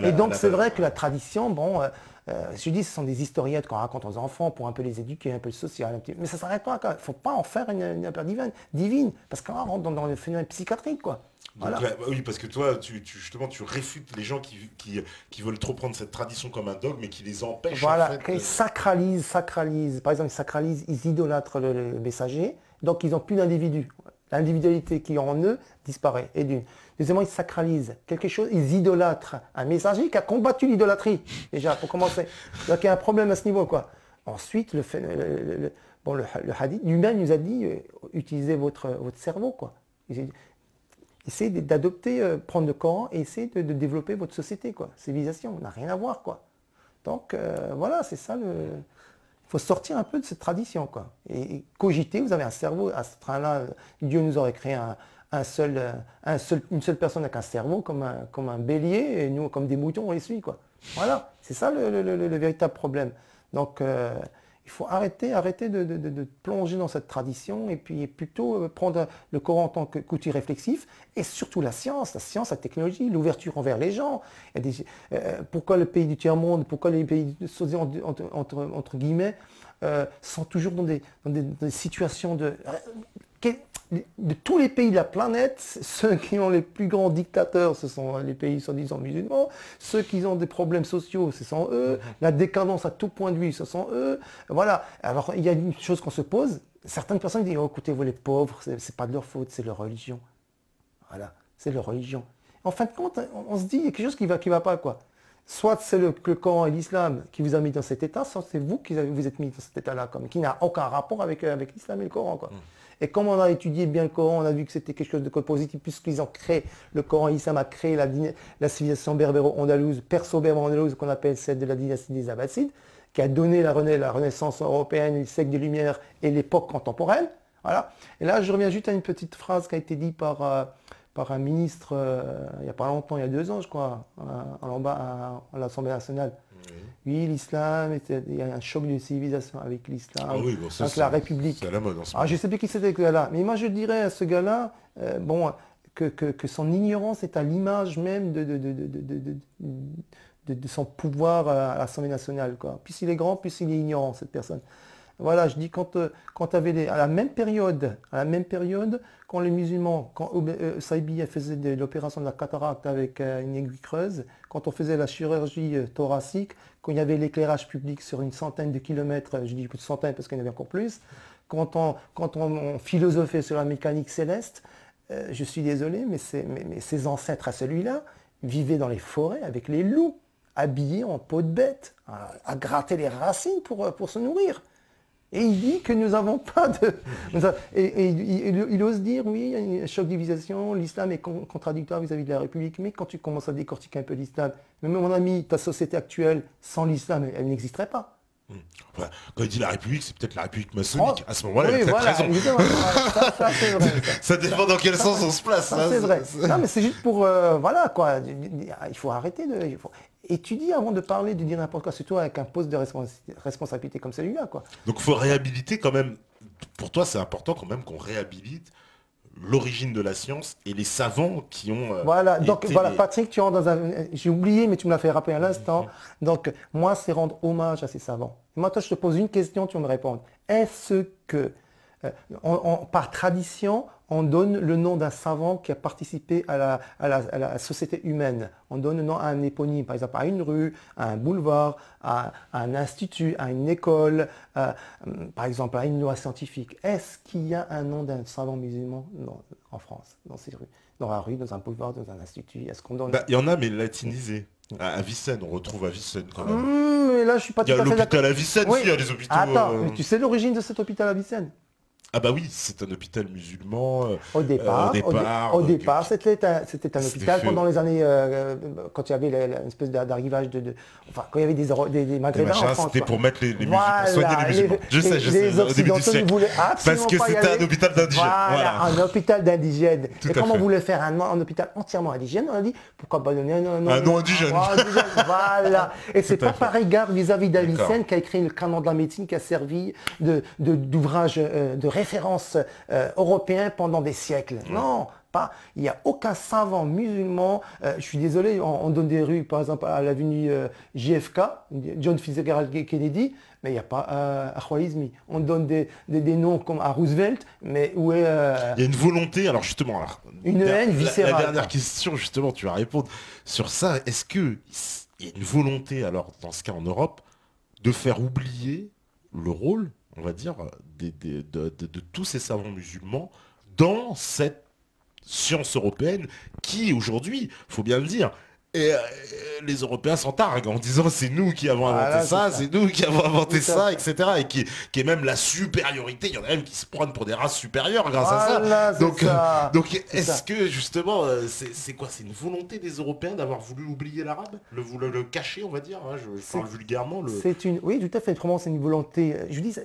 Et donc, c'est vrai que la tradition, bon, je dis, ce sont des historiettes qu'on raconte aux enfants pour un peu les éduquer, un peu le social. Mais ça ne s'arrête pas. Il ne faut pas en faire une affaire divine, parce qu'on rentre dans le phénomène psychiatrique, quoi. Donc, voilà. Oui, parce que toi, justement, tu réfutes les gens qui veulent trop prendre cette tradition comme un dogme, mais qui les empêchent. Voilà, en fait, ils sacralisent. Par exemple, ils sacralisent, ils idolâtrent le messager, donc ils n'ont plus d'individu. L'individualité qui est en eux disparaît. Et d'une. Deuxièmement, ils sacralisent quelque chose, ils idolâtrent un messager qui a combattu l'idolâtrie, déjà, pour commencer. Donc il y a un problème à ce niveau, quoi. Ensuite, le hadith lui-même nous a dit, utilisez votre cerveau, quoi. Essayez d'adopter, prendre le Coran et essayez de développer votre société, quoi. Civilisation, on n'a rien à voir, quoi. Donc voilà, c'est ça il faut sortir un peu de cette tradition, quoi. Et cogiter, vous avez un cerveau, à ce train-là, Dieu nous aurait créé une seule personne avec un cerveau comme un bélier, et nous, comme des moutons, on les suit, quoi. Voilà, c'est ça le véritable problème. Donc, il faut arrêter de plonger dans cette tradition et puis plutôt prendre le Coran en tant qu'outil réflexif et surtout la science, la technologie, l'ouverture envers les gens. Pourquoi le pays du tiers-monde, pourquoi les pays entre guillemets sont toujours dans des situations de tous les pays de la planète, ceux qui ont les plus grands dictateurs, ce sont les pays soi-disant musulmans, ceux qui ont des problèmes sociaux, ce sont eux, la décadence à tout point de vue, ce sont eux. Voilà. Alors, il y a une chose qu'on se pose, certaines personnes disent, oh, écoutez, vous les pauvres, c'est pas de leur faute, c'est leur religion. Voilà, c'est leur religion. En fin de compte, on se dit, il y a quelque chose qui va pas, quoi. Soit c'est le Coran et l'islam qui vous a mis dans cet état, soit c'est vous qui vous êtes mis dans cet état-là, qui n'a aucun rapport avec l'islam et le Coran, quoi. Et comme on a étudié bien le Coran, on a vu que c'était quelque chose de positif, puisqu'ils ont créé, le Coran, l'islam a créé la civilisation berbéro-andalouse, perso-berbéro-andalouse, qu'on appelle celle de la dynastie des Abbassides, qui a donné la Renaissance européenne, les siècles des Lumières et l'époque contemporaine. Voilà. Et là, je reviens juste à une petite phrase qui a été dite par un ministre, il n'y a pas longtemps, il y a 2 ans, je crois, à l'Assemblée nationale. Oui, l'islam, il y a un choc de civilisation avec l'islam, avec la République. C'est à la mode en ce moment. Je ne sais plus qui c'était ce gars-là, mais moi je dirais à ce gars-là que son ignorance est à l'image même de son pouvoir à l'Assemblée nationale, quoi. Plus il est grand, plus il est ignorant, cette personne. Voilà, je dis quand à la même période, quand les musulmans, quand Saïbi faisait l'opération de la cataracte avec une aiguille creuse, quand on faisait la chirurgie thoracique, quand il y avait l'éclairage public sur une centaine de kilomètres, je dis une centaine parce qu'il y en avait encore plus, quand on philosophait sur la mécanique céleste, je suis désolé, mais ses ancêtres à celui-là vivaient dans les forêts avec les loups, habillés en peau de bête, à gratter les racines pour se nourrir. Et il dit que nous n'avons pas de... Et il ose dire, oui, il y a un choc de civilisation, l'islam est contradictoire vis-à-vis de la République, mais quand tu commences à décortiquer un peu l'islam, mais mon ami, ta société actuelle, sans l'islam, elle n'existerait pas. Enfin, quand il dit la République, c'est peut-être la République maçonnique. À ce moment-là, il a peut-être raison. Ça, c'est vrai. Ça dépend dans quel sens on se place. Ça, c'est vrai. Non, mais c'est juste pour... voilà, quoi. Il faut arrêter de... Étudie avant de parler, de dire n'importe quoi, surtout avec un poste de responsabilité comme celui-là, quoi. Donc il faut réhabiliter quand même, pour toi c'est important quand même qu'on réhabilite l'origine de la science et les savants qui ont... voilà, donc voilà, Patrick, tu rentres dans un... J'ai oublié, mais tu me l'as fait rappeler à l'instant. Donc moi, c'est rendre hommage à ces savants. Moi, toi, je te pose une question, tu vas me répondre. Est-ce que, par tradition, on donne le nom d'un savant qui a participé à la société humaine. On donne le nom à un éponyme, par exemple à une rue, à un boulevard, à un institut, à une école, par exemple à une loi scientifique. Est-ce qu'il y a un nom d'un savant musulman en France, dans ces rues, dans la rue, dans un boulevard, dans un institut? Est-ce qu'on donne... Il y en a, mais latinisé. À Avicenne, on retrouve Avicenne quand même. Mais là, je suis pas tout à fait d'accord. Il y a l'hôpital Avicenne, oui. Il y a des hôpitaux... Attends, mais tu sais l'origine de cet hôpital Avicenne? Ah bah oui, c'est un hôpital musulman. Au départ, c'était un hôpital pendant les années, quand il y avait une espèce d'arrivage enfin, quand il y avait des Maghrébins en France. C'était pour mettre les musulmans, soigner les musulmans. Je sais, les Occidentaux ne voulaient Parce absolument que pas y c'était aller. un hôpital d'indigènes. Voilà, un hôpital d'indigènes. Et comme on fait. voulait faire un hôpital entièrement indigène, on a dit, pourquoi pas donner un nom indigène. Voilà. Et c'est pas par égard vis-à-vis d'Avicenne qui a écrit le canon de la médecine qui a servi d'ouvrage de référence européen pendant des siècles. Non, pas. Il n'y a aucun savant musulman. Je suis désolé, on donne des rues, par exemple, à l'avenue JFK, John Fitzgerald Kennedy, mais il n'y a pas à Khwarizmi. On donne des noms comme à Roosevelt, mais où est... Il y a une volonté, alors justement... une haine viscérale. La dernière question, justement, tu vas répondre sur ça. Est-ce qu'il y a une volonté, alors, dans ce cas en Europe, de faire oublier le rôle, on va dire, de tous ces savants musulmans dans cette science européenne qui, aujourd'hui, il faut bien le dire, Et les Européens s'en targuent en disant c'est nous qui avons inventé Voilà, ça, c'est ça. c'est nous qui avons inventé Tout à ça, fait. etc. Et qui est même la supériorité. Il y en a même qui se prennent pour des races supérieures grâce à ça. Voilà, c'est Donc, ça. donc C'est est-ce ça. que justement, c'est quoi? C'est une volonté des Européens d'avoir voulu oublier l'arabe? Le cacher, on va dire, hein, je C'est parle vulgairement. oui, tout à fait. Vraiment, c'est une volonté. Je vous dis,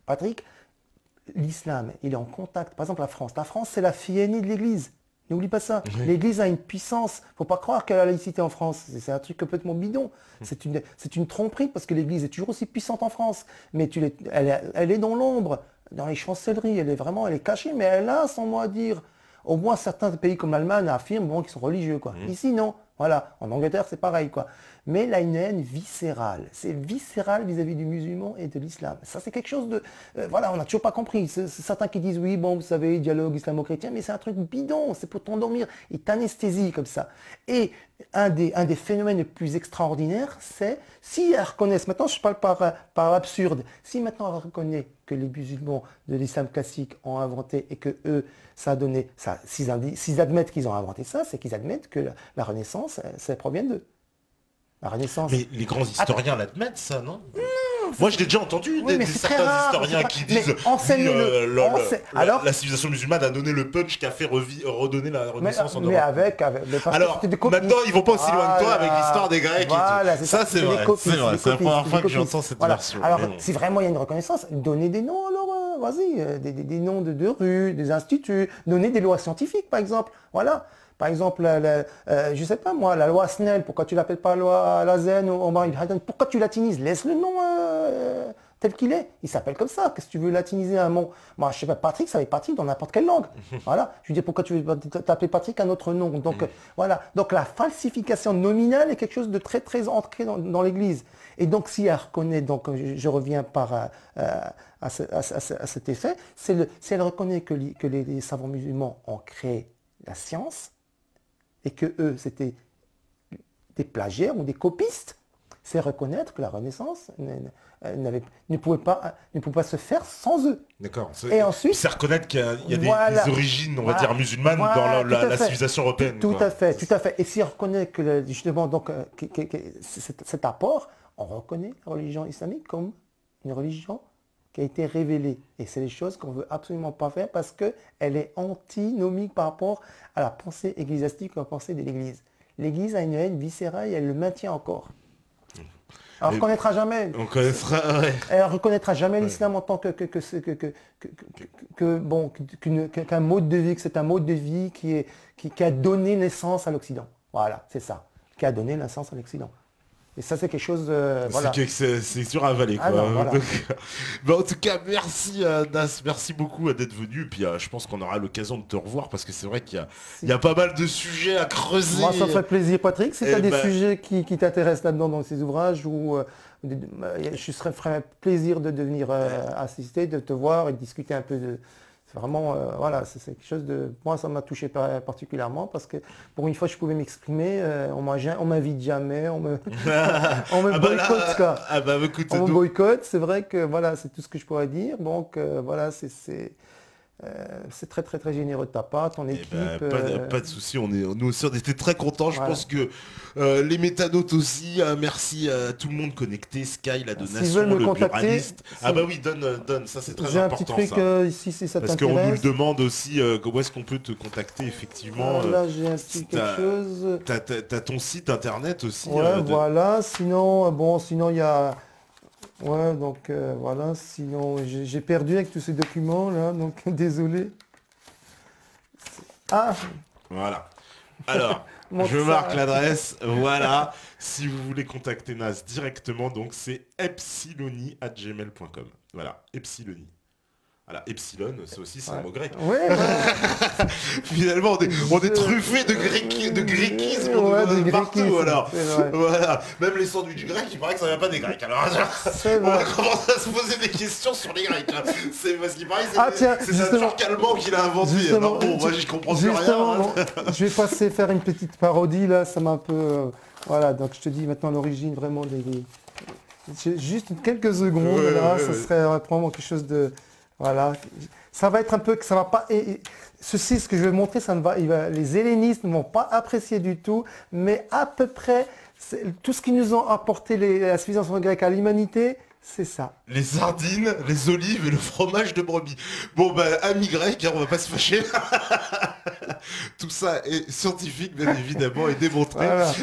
Patrick, l'islam, il est en contact. Par exemple, la France. La France, c'est la fille aînée de l'Église. N'oublie pas ça. L'Église a une puissance. Faut pas croire qu'elle a la laïcité en France. C'est un truc complètement bidon. C'est une tromperie parce que l'Église est toujours aussi puissante en France. Mais elle est dans l'ombre, dans les chancelleries. Elle est cachée, mais elle a son mot à dire. Au moins, certains pays comme l'Allemagne affirment bon, qu'ils sont religieux, quoi. Ici, non. Voilà. En Angleterre, c'est pareil, quoi. Mais là, une haine viscérale. C'est viscéral vis-à-vis du musulman et de l'islam. Ça, c'est quelque chose de... voilà, on n'a toujours pas compris. C'est certains qui disent, oui, bon, vous savez, dialogue islamo-chrétien, mais c'est un truc bidon, c'est pour t'endormir. Il t'anesthésie comme ça. Et un des phénomènes les plus extraordinaires, c'est, si elles reconnaissent, maintenant je parle par absurde, si maintenant elles reconnaissent que les musulmans de l'islam classique ont inventé et que eux, ça a donné, ça, s'ils admettent qu'ils ont inventé ça, c'est qu'ils admettent que la Renaissance, ça provient d'eux. La Renaissance. Mais les grands historiens l'admettent, ça, non? Moi, je l'ai déjà entendu, Oui, mais c'est très certains rare, historiens c'est pas- qui mais disent enseigne-le. Alors, la civilisation musulmane a donné le punch qui a fait redonner la Renaissance en mais Europe. mais parce que Alors, c'était des copies. maintenant, ils vont pas aussi loin que toi avec Voilà. l'histoire des Grecs Voilà, et tout. c'est Ça, c'est des vrai. copies, C'est vrai. des C'est la copies, première des fois que copies. j'entends cette Voilà. version. Alors, Mais bon. si vraiment il y a une reconnaissance, donnez des noms, alors, vas-y, des noms de rues, des instituts, donnez des lois scientifiques, par exemple. Voilà. Par exemple, je sais pas moi, la loi Snell, pourquoi tu l'appelles pas loi Lazen ou Omar Ibn Khattab, pourquoi tu latinises? Laisse le nom tel qu'il est. Il s'appelle comme ça. Qu'est-ce que tu veux latiniser un mot? Moi, je sais pas, Patrick, ça va être Patrick dans n'importe quelle langue. Voilà. Je veux dire, pourquoi tu veux t'appeler Patrick un autre nom? Donc, voilà. Donc, la falsification nominale est quelque chose de très, très ancré dans l'Église. Et donc, si elle reconnaît, donc, je reviens à cet effet, si elle reconnaît que les savants musulmans ont créé la science, et que eux, c'était des plagiaires ou des copistes, c'est reconnaître que la Renaissance ne pouvait pas se faire sans eux. D'accord. Et ensuite, c'est reconnaître qu'il y a voilà. des origines, on va Voilà. dire, musulmanes Voilà, dans tout à la fait. civilisation européenne. Tout quoi. à fait, tout à fait. Et si on reconnaît que justement donc cet apport, on reconnaît la religion islamique comme une religion qui a été révélée. Et c'est des choses qu'on ne veut absolument pas faire parce qu'elle est antinomique par rapport à la pensée ecclésiastique, à la pensée de l'Église. L'Église a une haine viscérale et elle le maintient encore. Elle ne reconnaîtra jamais. On connaîtra. Ouais. Elle ne reconnaîtra jamais l'islam en tant qu'un mode de vie, que c'est un mode de vie qui a donné naissance à l'Occident. Voilà, c'est ça. Qui a donné naissance à l'Occident. Et ça, c'est quelque chose... voilà. C'est sûr à avaler. Quoi. Ah non, voilà. Donc, bah, en tout cas, merci Nas, merci beaucoup d'être venu. Puis je pense qu'on aura l'occasion de te revoir parce que c'est vrai qu'il y a pas mal de sujets à creuser. Moi, ça me fait plaisir, Patrick. Si tu as des ben, sujets qui t'intéressent là-dedans dans ces ouvrages, je ferais plaisir de venir assister, de te voir et de discuter un peu de... C'est vraiment, voilà, c'est quelque chose de... Moi, ça m'a touché particulièrement parce que pour une fois, je pouvais m'exprimer. On m'invite jamais, on me boycotte, quoi. Ah bah écoute, On me boycotte, c'est vrai que voilà, c'est tout ce que je pourrais dire. Donc voilà, c'est très très très généreux de ta part, ton équipe. Pas de souci, nous aussi on était très contents. Je Voilà. pense que les métanautes aussi, merci à tout le monde connecté, Sky, la donation, S'ils veulent me le contacter, buraliste. Ah bah oui, donne, ça c'est très J'ai un important. petit truc ça. ici si ça Parce qu'on nous le t'intéresse. demande aussi, où est-ce qu'on peut te contacter effectivement. Là j'ai un petit quelque chose. T'as ton site internet aussi. Ouais, voilà. Sinon il y a. Ouais, donc voilà. Sinon j'ai perdu avec tous ces documents là, donc désolé. Ah, Voilà. Alors, Montre je ça. marque l'adresse. Voilà. Si vous voulez contacter Nas directement, donc c'est epsiloni@gmail.com. Voilà, epsiloni. Voilà, epsilon, c'est aussi un mot grec. ouais, Finalement, on est truffé de gréquisme de partout. gréquisme, Alors, c'est vrai. voilà. Même les sandwichs grecs, il paraît que ça vient pas des Grecs. Alors, C'est on va vrai. commencer à se poser des questions sur les Grecs. Hein. C'est parce qu'il paraît que Ah, tiens, c'est un justement. turc allemand qui l'a inventé. Justement, Alors bon, moi j'y comprends plus rien. Justement, hein. je vais passer faire une petite parodie là, ça m'a un peu... voilà, donc je te dis maintenant l'origine vraiment des... Juste quelques secondes Ouais, là, ouais, ça ouais. serait vraiment quelque chose de... Voilà. Ça va être un peu que ça va pas. Ceci, ce que je vais montrer, les hellénistes ne vont pas apprécier du tout, mais à peu près tout ce qui nous ont apporté la civilisation grecque à l'humanité, c'est ça. Les sardines, les olives et le fromage de brebis. Bon, bah, amis grecs, hein, on va pas se fâcher. Tout ça est scientifique, bien évidemment, et démontré. Voilà.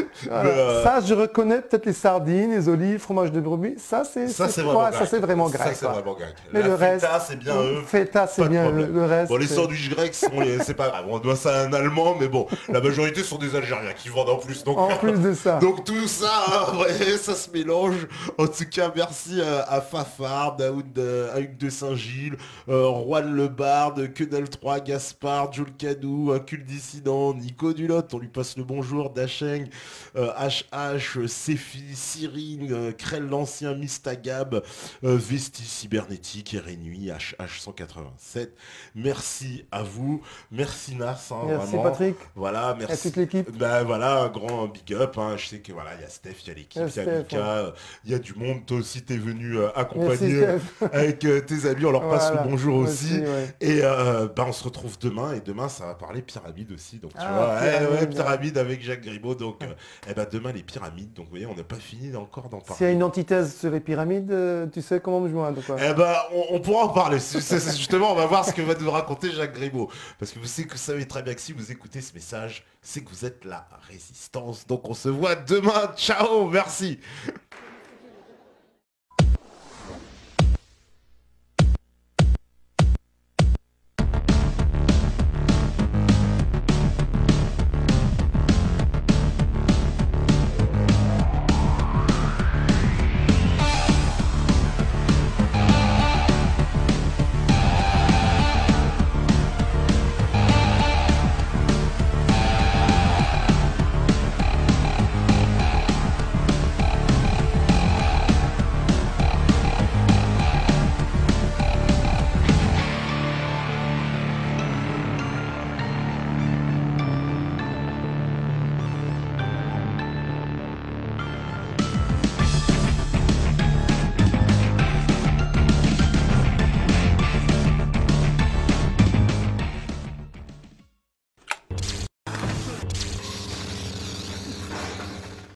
Mais, ça, je reconnais peut-être les sardines, les olives, fromage de brebis. Ça, c'est vraiment grec. Ça, c'est vraiment grec. Ça, c'est vraiment grec. Mais le reste, feta, c'est bien eux. Feta, c'est bien le reste. Bon, les sandwichs grecs, c'est pas grave. On doit ça à un Allemand, mais bon, la majorité sont des Algériens qui vendent en plus. Donc, en plus de ça. Donc tout ça, hein, ouais, ça se mélange. En tout cas, merci à Fafard, Daoud de Saint-Gilles, Juan Le Barde, Quenel 3, Gaspard, Jules Cadou, Cul Dissident, Nico Dulotte, on lui passe le bonjour, Dacheng, HH, Sefi, Cyrine, Krell l'Ancien, Mistagab, Vesti Cybernétique, RNUI, HH187. Merci à vous, merci Nas, hein, merci vraiment. Patrick. Voilà, merci. À toute l'équipe. Ben voilà, un grand big up, hein. Je sais que voilà, il y a Steph, il y a l'équipe, il y a Mika, il y a du monde. Toi aussi, t'es venu accompagner avec tes amis, on leur passe le bonjour aussi. Ouais. Et ben, on se retrouve demain, et demain, ça va parler pyramide aussi. Donc tu vois, pyramide avec Jacques Grimaud. Donc ben, demain, les pyramides. Donc vous voyez, on n'a pas fini encore d'en parler. S'il y a une antithèse sur les pyramides, tu sais comment me joindre, quoi. Eh ben, on pourra en parler. Justement, on va voir ce que va nous raconter Jacques Grimaud. Parce que vous savez très bien que si vous écoutez ce message, c'est que vous êtes la résistance. Donc on se voit demain. Ciao, merci.